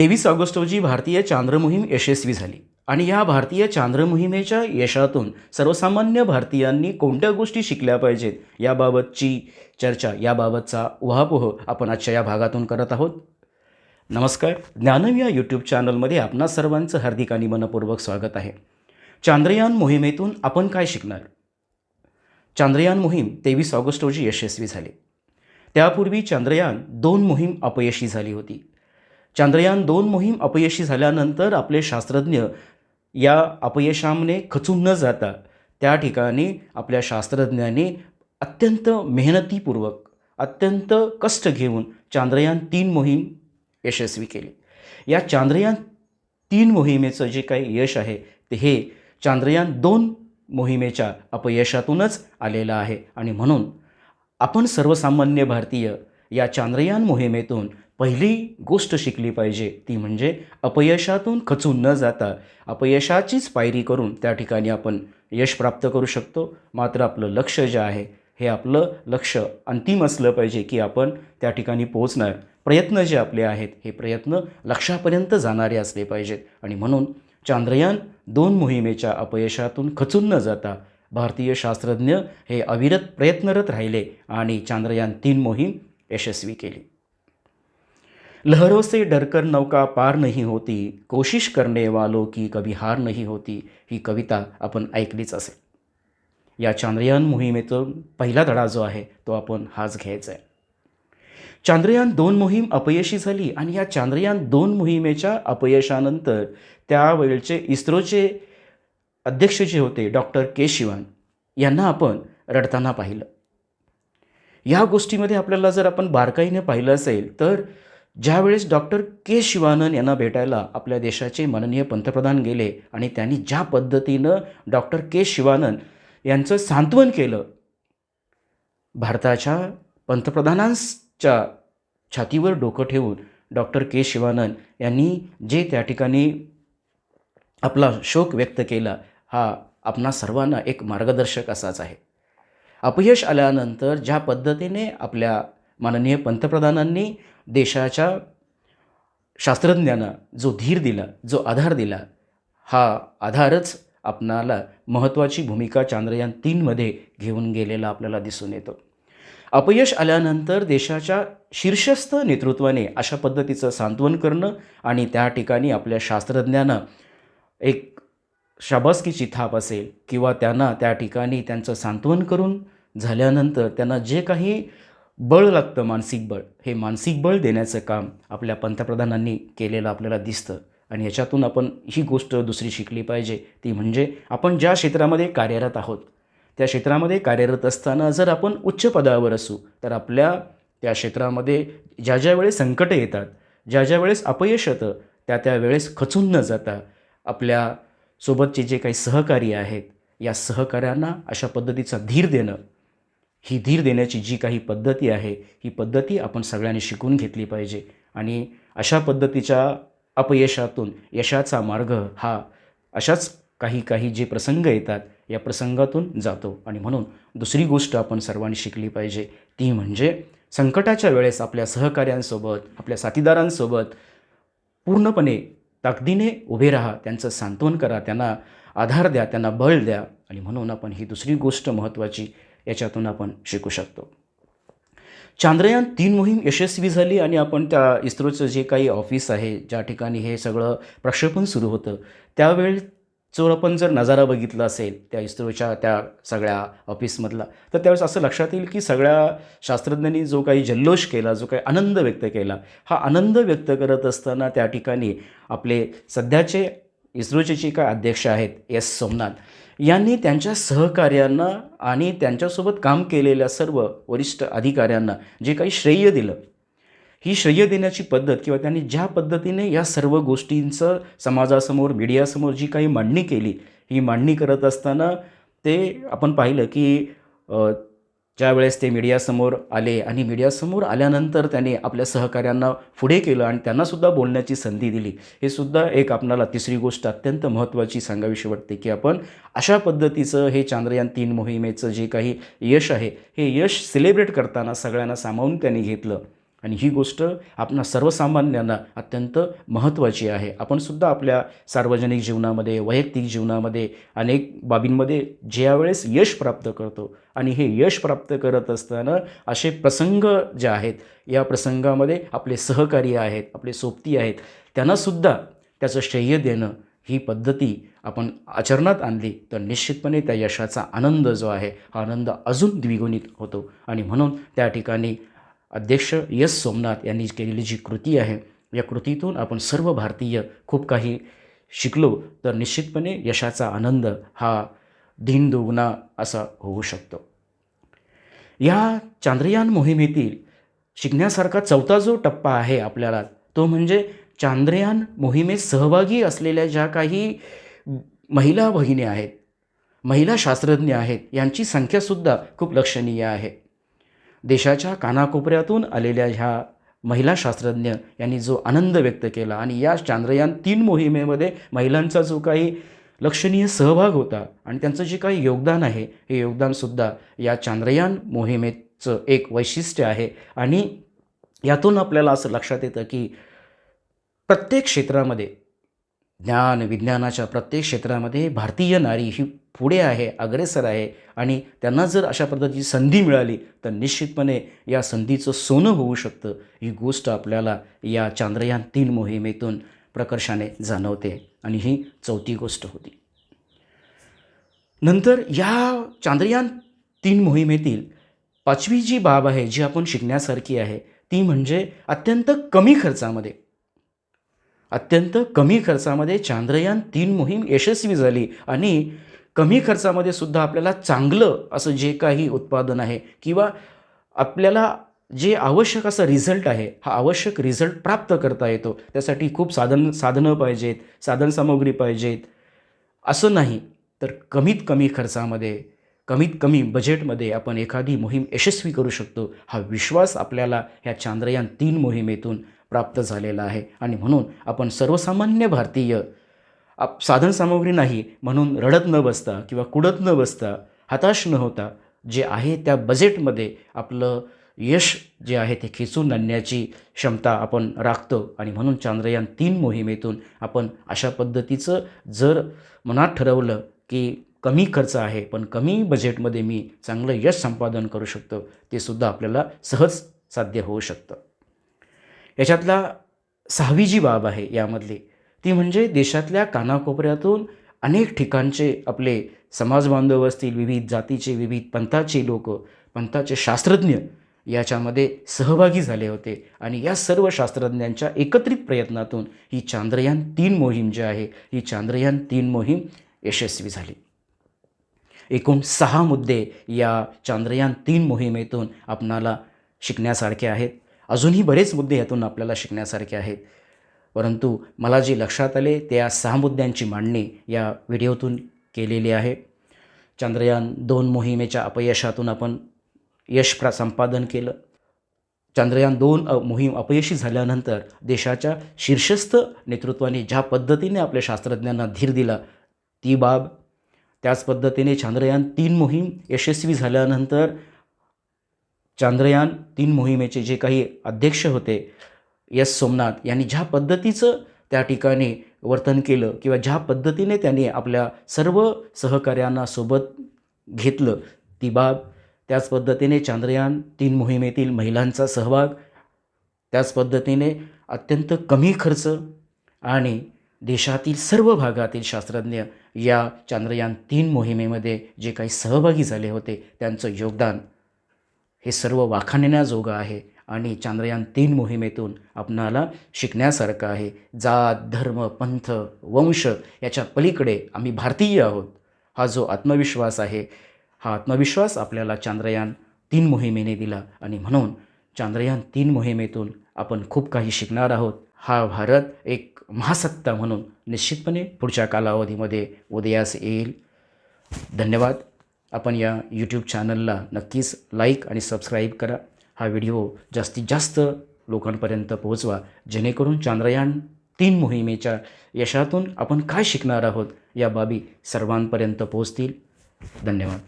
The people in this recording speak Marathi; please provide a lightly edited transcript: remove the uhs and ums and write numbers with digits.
23 ऑगस्ट रोजी भारतीय चांद्र मोहीम यशस्वी झाली आणि या भारतीय चांद्र मोहिमेच्या यशातून सर्वसामान्य भारतीयांनी कोणत्या गोष्टी शिकल्या पाहिजेत याबाबतची चर्चा, याबाबतचा उहापोह आपण आजच्या या भागातून करत आहोत. नमस्कार. ज्ञानम या यूट्यूब चॅनलमध्ये आपणा सर्वांचं हार्दिक आणि मनपूर्वक स्वागत आहे. चांद्रयान मोहिमेतून आपण काय शिकणार? चांद्रयान मोहीम 23 ऑगस्ट रोजी यशस्वी झाली. त्यापूर्वी चांद्रयान 2 मोहीम अपयशी झाली होती. चांद्रयान 2 मोहीम अपयशी झाल्यानंतर आपले शास्त्रज्ञ या अपयशाने खचून न जाता त्या ठिकाणी आपल्या शास्त्रज्ञांनी अत्यंत मेहनतीपूर्वक, अत्यंत कष्ट घेऊन चांद्रयान 3 मोहीम यशस्वी केली. या चांद्रयान 3 मोहिमेचं जे काही यश आहे ते हे चांद्रयान 2 मोहिमेच्या अपयशातूनच आलेलं आहे आणि म्हणून आपण सर्वसामान्य भारतीय या चांद्रयान मोहिमेतून पहिली गोष्ट शिकली पाहिजे ती म्हणजे अपयशातून खचून न जाता अपयशाचीच पायरी करून त्या ठिकाणी आपण यश प्राप्त करू शकतो. मात्र आपलं लक्ष जे आहे हे आपलं लक्ष अंतिम असलं पाहिजे की आपण त्या ठिकाणी पोहोचणार. प्रयत्न जे आपले आहेत हे प्रयत्न लक्ष्यापर्यंत जाणारे असले पाहिजेत आणि म्हणून चांद्रयान 2 मोहिमेच्या अपयशातून खचून न जाता भारतीय शास्त्रज्ञ हे अविरत प्रयत्नरत राहिले आणि चांद्रयान 3 मोहीम यशस्वी केली. लहरों से डरकर नौका पार नहीं होती, कोशिश करने वालों की कभी हार नहीं होती, ही कविता आपण ऐकलीच असेल. या चांद्रयान मोहिमेतून पहिला धडा जो आहे तो आपण हाच घ्यायचा आहे. चांद्रयान 2 मोहीम अपयशी झाली आणि या चांद्रयान 2 मोहिमेच्या अपयशानंतर त्यावेळचे इस्रोचे अध्यक्ष जे होते डॉक्टर के शिवान यांना आपण रडताना पाहिलं. या गोष्टीमध्ये आपल्याला जर आपण बारकाईने पाहिलं असेल तर ज्यावेळेस डॉक्टर के शिवानंद यांना भेटायला आपल्या देशाचे माननीय पंतप्रधान गेले आणि त्यांनी ज्या पद्धतीनं डॉक्टर के शिवानंद यांचं सांत्वन केलं, भारताच्या पंतप्रधानांच्या छातीवर डोकं ठेवून डॉक्टर के शिवानंद यांनी जे त्या ठिकाणी आपला शोक व्यक्त केला, हा आपणा सर्वांना एक मार्गदर्शक असाच आहे. अपयश आल्यानंतर ज्या पद्धतीने आपल्या माननीय पंतप्रधानांनी देशाच्या शास्त्रज्ञांना जो धीर दिला, जो आधार दिला, हा आधारच आपणाला महत्त्वाची भूमिका चांद्रयान 3मध्ये घेऊन गेलेला आपल्याला दिसून येतो. अपयश आल्यानंतर देशाच्या शीर्षस्थ नेतृत्वाने अशा पद्धतीचं सांत्वन करणं आणि त्या ठिकाणी आपल्या शास्त्रज्ञांना एक शाबासकीची थाप असेल किंवा त्यांना त्या ठिकाणी त्यांचं सांत्वन करून झाल्यानंतर त्यांना जे काही बळ लागतं, मानसिक बळ, हे मानसिक बळ देण्याचं काम आपल्या पंतप्रधानांनी केलेलं आपल्याला दिसतं. आणि याच्यातून आपण ही गोष्ट दुसरी शिकली पाहिजे ती म्हणजे आपण ज्या क्षेत्रामध्ये कार्यरत आहोत त्या क्षेत्रामध्ये कार्यरत असताना जर आपण उच्च पदावर असू तर आपल्या त्या क्षेत्रामध्ये ज्या ज्या वेळेस संकटं येतात, ज्या ज्या वेळेस अपयश येतं त्या वेळेस खचून न जाता आपल्या सोबतचे जे काही सहकारी आहेत या सहकाऱ्यांना अशा पद्धतीचा धीर देणं, ही धीर देण्याची जी काही पद्धती आहे ही पद्धती आपण सगळ्यांनी शिकून घेतली पाहिजे आणि अशा पद्धतीच्या अपयशातून यशाचा मार्ग हा अशाच काही जे प्रसंग येतात या प्रसंगातून जातो. आणि म्हणून दुसरी गोष्ट आपण सर्वांनी शिकली पाहिजे ती म्हणजे संकटाच्या वेळेस आपल्या सहकाऱ्यांसोबत, आपल्या साथीदारांसोबत पूर्णपणे ताकदीने उभे राहा, त्यांचं सांत्वन करा, त्यांना आधार द्या, त्यांना बळ द्या. आणि म्हणून आपण ही दुसरी गोष्ट महत्त्वाची याच्यातून आपण शिकू शकतो. चांद्रयान 3 मोहीम यशस्वी झाली आणि आपण त्या इस्रोचं जे काही ऑफिस आहे, ज्या ठिकाणी हे सगळं प्रक्षेपण सुरू होतं, त्यावेळेचं आपण जर नजारा बघितला असेल त्या इस्रोच्या त्या सगळ्या ऑफिसमधला, तर त्यावेळेस असं लक्षात येईल की सगळ्या शास्त्रज्ञांनी जो काही जल्लोष केला, जो काही आनंद व्यक्त केला, हा आनंद व्यक्त करत असताना त्या ठिकाणी आपले सध्याचे इस्रोचे जे काय अध्यक्ष आहेत एस सोमनाथ यांनी त्यांच्या सहकार्यांना आणि त्यांच्यासोबत काम केलेल्या सर्व वरिष्ठ अधिकाऱ्यांना जे काही श्रेय दिलं, ही श्रेय देण्याची पद्धत किंवा त्यांनी ज्या पद्धतीने या सर्व गोष्टींचं समाजासमोर, मीडियासमोर जी काही मांडणी केली, ही मांडणी करत असताना ते आपण पाहिलं की ज्यावेळेस ते मीडियासमोर आले आणि मीडियासमोर आल्यानंतर त्यांनी आपल्या सहकाऱ्यांना पुढे केलं आणि त्यांनासुद्धा बोलण्याची संधी दिली. हे सुद्धा एक आपणाला तिसरी गोष्ट अत्यंत महत्त्वाची सांगावीशी वाटते की आपण अशा पद्धतीचं हे चांद्रयान 3 मोहिमेचं जे काही यश आहे हे यश सेलिब्रेट करताना सगळ्यांना सामावून त्यांनी घेतलं आणि ही गोष्ट आपणा सर्वसामान्यांना अत्यंत महत्त्वाची आहे. आपणसुद्धा आपल्या सार्वजनिक जीवनामध्ये, वैयक्तिक जीवनामध्ये अनेक बाबींमध्ये ज्यावेळेस यश प्राप्त करतो आणि हे यश प्राप्त करत असताना असे प्रसंग जे आहेत, या प्रसंगामध्ये आपले सहकारी आहेत, आपले सोबती आहेत, त्यांनासुद्धा त्याचं श्रेय देणं, ही पद्धती आपण आचरणात आणली तर निश्चितपणे त्या यशाचा आनंद जो आहे, हा आनंद अजून द्विगुणित होतो. आणि म्हणून त्या ठिकाणी अध्यक्ष एस सोमनाथ यांनी केलेली जी कृती आहे, या कृतीतून आपण सर्व भारतीय खूप काही शिकलो तर निश्चितपणे यशाचा आनंद हा दुगना असा होऊ शकतो. या चांद्रयान मोहिमेतील शिकण्यासारखा चौथा जो टप्पा आहे आपल्याला, तो म्हणजे चांद्रयान मोहिमेत सहभागी असलेल्या ज्या काही महिला भगिनी आहेत, महिला शास्त्रज्ञ आहेत, यांची संख्यासुद्धा खूप लक्षणीय आहे. देशाच्या कानाकोपऱ्यातून आलेल्या ह्या महिला शास्त्रज्ञ यांनी जो आनंद व्यक्त केला आणि या चांद्रयान-3 मोहिमेमध्ये महिलांचा जो काही लक्षणीय सहभाग होता आणि त्यांचं जे काही योगदान आहे, हे योगदानसुद्धा या चांद्रयान मोहिमेचं एक वैशिष्ट्य आहे. आणि यातून आपल्याला असं लक्षात येतं की प्रत्येक क्षेत्रामध्ये, ज्ञान विज्ञानाच्या प्रत्येक क्षेत्रामध्ये भारतीय नारी ही पुढे आहे, अग्रेसर आहे. आणि त्यांना जर अशा पद्धतीची संधी मिळाली तर निश्चितपणे या संधीचं सोनं होऊ शकतं. ही गोष्ट आपल्याला या चांद्रयान-3 मोहिमेतून प्रकर्षाने जाणवते आणि ही चौथी गोष्ट होती. नंतर या चांद्रयान-3 मोहिमेतील 5वी जी बाब आहे, जी आपण शिकण्यासारखी आहे, ती म्हणजे अत्यंत कमी खर्चामध्ये चांद्रयान-3 मोहीम यशस्वी झाली. आणि कमी खर्चामध्ये सुद्धा आपल्याला चांगलं असं जे काही उत्पादन आहे किंवा आपल्याला जे आवश्यक असं रिझल्ट आहे, हा आवश्यक रिझल्ट प्राप्त करता येतो. त्यासाठी खूप साधनं पाहिजेत, साधनसामुग्री पाहिजेत, असं नाही तर कमीत कमी खर्चामध्ये, कमीत कमी बजेटमध्ये आपण एखादी मोहीम यशस्वी करू शकतो. हा विश्वास आपल्याला ह्या चांद्रयान-3 मोहिमेतून प्राप्त झालेला आहे. आणि म्हणून आपण सर्वसामान्य भारतीय साधनसामुग्री नाही म्हणून रडत न बसता किंवा कुढत न बसता, हताश न होता, जे आहे त्या बजेटमध्ये आपलं यश जे आहे ते खेचून आणण्याची क्षमता आपण राखतो. आणि म्हणून चांद्रयान-3 मोहिमेतून आपण अशा पद्धतीचं जर मनात ठरवलं की कमी खर्च आहे पण कमी बजेटमध्ये मी चांगलं यश संपादन करू शकतो, ते सुद्धा आपल्याला सहज साध्य होऊ शकतं. याच्यातला 6वी जी बाब आहे यामधली, ती म्हणजे देशातल्या कानाकोपऱ्यातून अनेक ठिकाणचे आपले समाजबांधव असतील, विविध जातीचे, विविध पंथाचे लोक, पंथाचे शास्त्रज्ञ याच्यामध्ये सहभागी झाले होते. आणि या सर्व शास्त्रज्ञांच्या एकत्रित प्रयत्नातून ही चांद्रयान-3 मोहीम जी आहे, ही चांद्रयान-3 मोहीम यशस्वी झाली. एकूण 6 मुद्दे या चांद्रयान-3 मोहिमेतून आपणाला शिकण्यासारखे आहेत. अजूनही बरेच मुद्दे यातून आपल्याला शिकण्यासारखे आहेत, परंतु मला जे लक्षात आले ते या 6 मुद्द्यांची मांडणी या व्हिडिओतून केलेली आहे. चांद्रयान-2 मोहिमेच्या अपयशातून आपण यश संपादन केलं. चांद्रयान-2 मोहीम अपयशी झाल्यानंतर देशाच्या शीर्षस्थ नेतृत्वाने ज्या पद्धतीने आपल्या शास्त्रज्ञांना धीर दिला, ती बाब. त्याच पद्धतीने चांद्रयान-3 मोहीम यशस्वी झाल्यानंतर चांद्रयान-3 मोहिमेचे जे काही अध्यक्ष होते एस सोमनाथ यांनी ज्या पद्धतीचं त्या ठिकाणी वर्तन केलं किंवा ज्या पद्धतीने त्यांनी आपल्या सर्व सहकाऱ्यांना सोबत घेतलं, ती बाब. त्याच पद्धतीने चांद्रयान-3 मोहिमेतील महिलांचा सहभाग, त्याच पद्धतीने अत्यंत कमी खर्च आणि देशातील सर्व भागातील शास्त्रज्ञ या चांद्रयान-3 मोहिमेमध्ये जे काही सहभागी झाले होते, त्यांचं योगदान हे सर्व वाखाणण्याजोगं आहे. आणि चांद्रयान-3 मोहिमेतून आपणाला शिकण्यासारखं आहे. जात, धर्म, पंथ, वंश याच्या पलीकडे आम्ही भारतीय आहोत, हा जो आत्मविश्वास आहे, हा आत्मविश्वास आपल्याला चांद्रयान-3 मोहिमेने दिला. आणि म्हणून चांद्रयान-3 मोहिमेतून आपण खूप काही शिकणार आहोत. हा भारत एक महासत्ता म्हणून निश्चितपणे पुढच्या कालावधीमध्ये उदयास येईल. धन्यवाद. आपण या यूट्यूब चॅनलला नक्कीच लाईक आणि सबस्क्राईब करा. हा व्हिडिओ जास्तीत जास्त लोकांपर्यंत पोहोचवा, जेणेकरून चांद्रयान-3 मोहिमेच्या यशातून आपण काय शिकणार आहोत या बाबी सर्वांपर्यंत पोहोचतील. धन्यवाद.